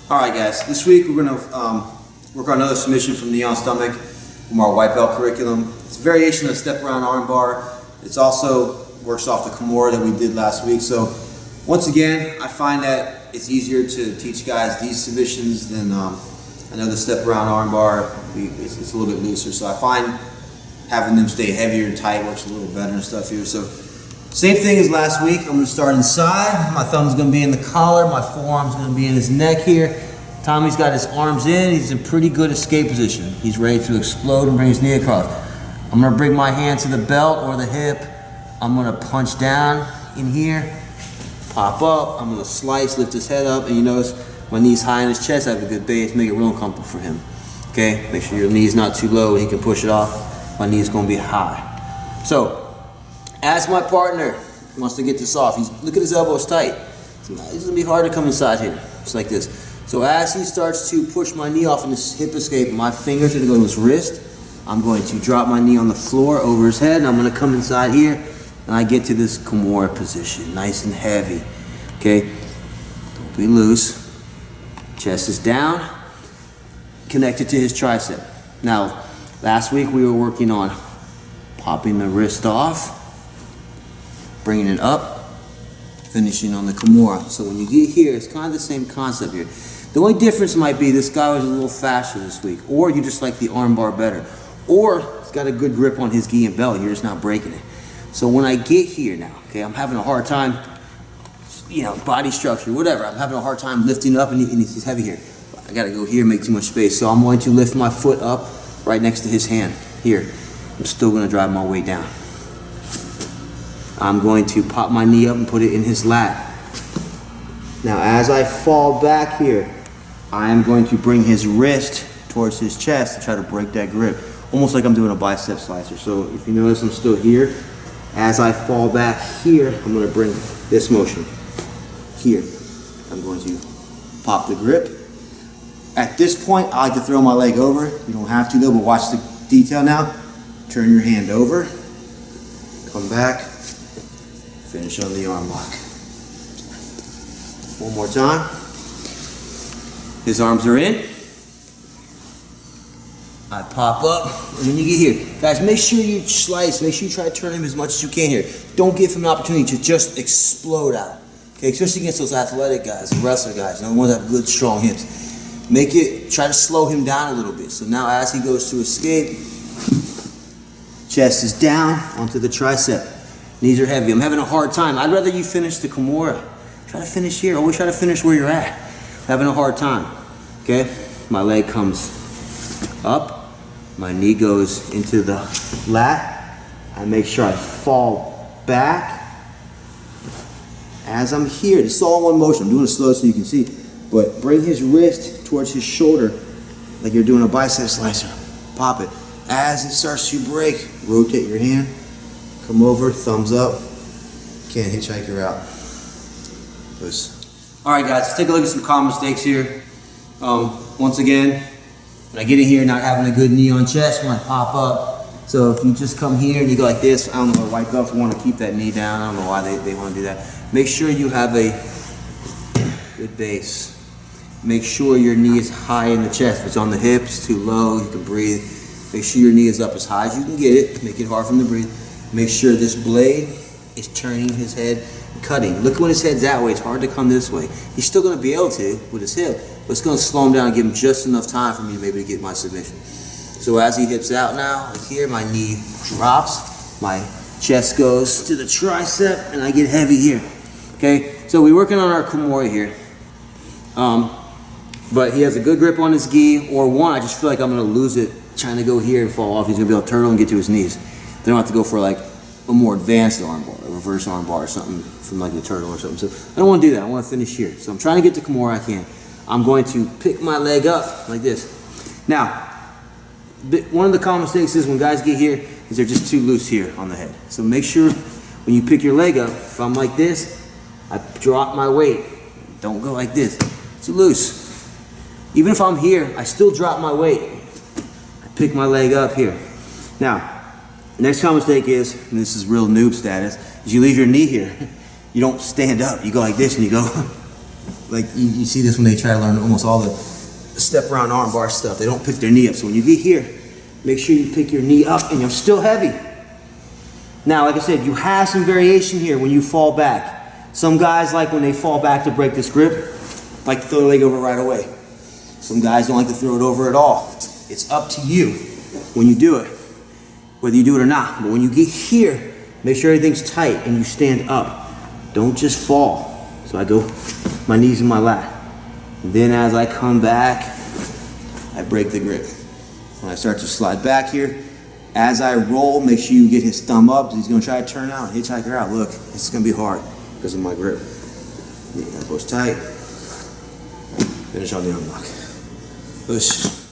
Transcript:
All right, guys. This week we're going to work on another submission from knee on stomach from our white belt curriculum. It's a variation of the step around arm bar. It's also works off the Kimura that we did last week. So once again, I find that it's easier to teach guys these submissions than another step around arm bar. It's a little bit looser. So I find having them stay heavier and tight works a little better and stuff here. So same thing as last week. I'm going to start inside. My thumb's going to be in the collar. My forearm's going to be in his neck here. Tommy's got his arms in. He's in pretty good escape position. He's ready to explode and bring his knee across. I'm going to bring my hand to the belt or the hip. I'm going to punch down in here, pop up. I'm going to slice, lift his head up, and you notice my knee's high in his chest. I have a good base, make it real uncomfortable for him. Okay, make sure your knee's not too low and he can push it off. My knee's going to be high. So, as my partner wants to get this off, look at his elbows tight. It's going to be hard to come inside here, just like this. So as he starts to push my knee off in this hip escape, my fingers are going to go to his wrist. I'm going to drop my knee on the floor over his head, and I'm going to come inside here, and I get to this Kimura position, nice and heavy. Okay, don't be loose. Chest is down, connected to his tricep. Now, last week we were working on popping the wrist off, bringing it up, finishing on the Kimura. So when you get here, it's kind of the same concept here. The only difference might be this guy was a little faster this week, or you just like the arm bar better, or he's got a good grip on his gi and belt and you're just not breaking it. So when I get here now, okay, I'm having a hard time, body structure, whatever. I'm having a hard time lifting up and he's heavy here. I gotta go here, make too much space. So I'm going to lift my foot up right next to his hand here. I'm still gonna drive my weight down. I'm going to pop my knee up and put it in his lap. Now as I fall back here, I am going to bring his wrist towards his chest and try to break that grip. Almost like I'm doing a bicep slicer. So if you notice, I'm still here. As I fall back here, I'm going to bring this motion here. I'm going to pop the grip. At this point, I like to throw my leg over. You don't have to though, but watch the detail now. Turn your hand over, come back, finish on the arm lock. One more time. His arms are in. I pop up, and when you get here, guys, make sure you slice, make sure you try to turn him as much as you can here. Don't give him an opportunity to just explode out. Okay, especially against those athletic guys, the wrestler guys, the ones that have good, strong hips. Try to slow him down a little bit. So now as he goes to escape, chest is down onto the tricep. Knees are heavy. I'm having a hard time. I'd rather you finish the Kimura. Try to finish here. Always try to finish where you're at. Having a hard time. Okay? My leg comes up. My knee goes into the lat. I make sure I fall back. As I'm here, this is all in one motion. I'm doing it slow so you can see. But bring his wrist towards his shoulder like you're doing a bicep slicer. Pop it. As it starts to break, rotate your hand. Come over, thumbs up. Can't hitchhiker out. All right, guys, let's take a look at some common mistakes here. Once again, when I get in here, not having a good knee on chest, when I pop up. So if you just come here and you go like this, I don't know, white belts want to keep that knee down. I don't know why they want to do that. Make sure you have a good base. Make sure your knee is high in the chest. If it's on the hips, too low, you can breathe. Make sure your knee is up as high as you can get it. Make it hard for him to breathe. Make sure this blade is turning his head, cutting. Look when his head's that way, it's hard to come this way. He's still gonna be able to with his hip, but it's gonna slow him down and give him just enough time for me to maybe get my submission. So as he hips out now, like here, my knee drops, my chest goes to the tricep, and I get heavy here. Okay, so we're working on our Kimura here. But he has a good grip on his gi, or one, I just feel like I'm gonna lose it trying to go here and fall off. He's gonna be able to turtle and get to his knees. Then I'll have to go for like a more advanced arm bar, a reverse arm bar or something from like the turtle or something. So I don't want to do that. I want to finish here. So I'm trying to get to Kimura I can. I'm going to pick my leg up like this. Now, one of the common mistakes is when guys get here is they're just too loose here on the head. So make sure when you pick your leg up, if I'm like this, I drop my weight. Don't go like this. Too loose. Even if I'm here, I still drop my weight. I pick my leg up here. Now, next common mistake is, and this is real noob status, is you leave your knee here. You don't stand up. You go like this and you go like you see this when they try to learn almost all the step around arm bar stuff. They don't pick their knee up. So when you get here, make sure you pick your knee up and you're still heavy. Now, like I said, you have some variation here when you fall back. Some guys like when they fall back to break this grip, like to throw the leg over right away. Some guys don't like to throw it over at all. It's up to you when you do it, whether you do it or not. But when you get here, make sure everything's tight and you stand up. Don't just fall. So I go, my knees in my lap. Then as I come back, I break the grip. When I start to slide back here, as I roll, make sure you get his thumb up. He's gonna try to turn out and hitchhiker out. Look, it's gonna be hard because of my grip. The elbows tight. Finish on the unlock. Push.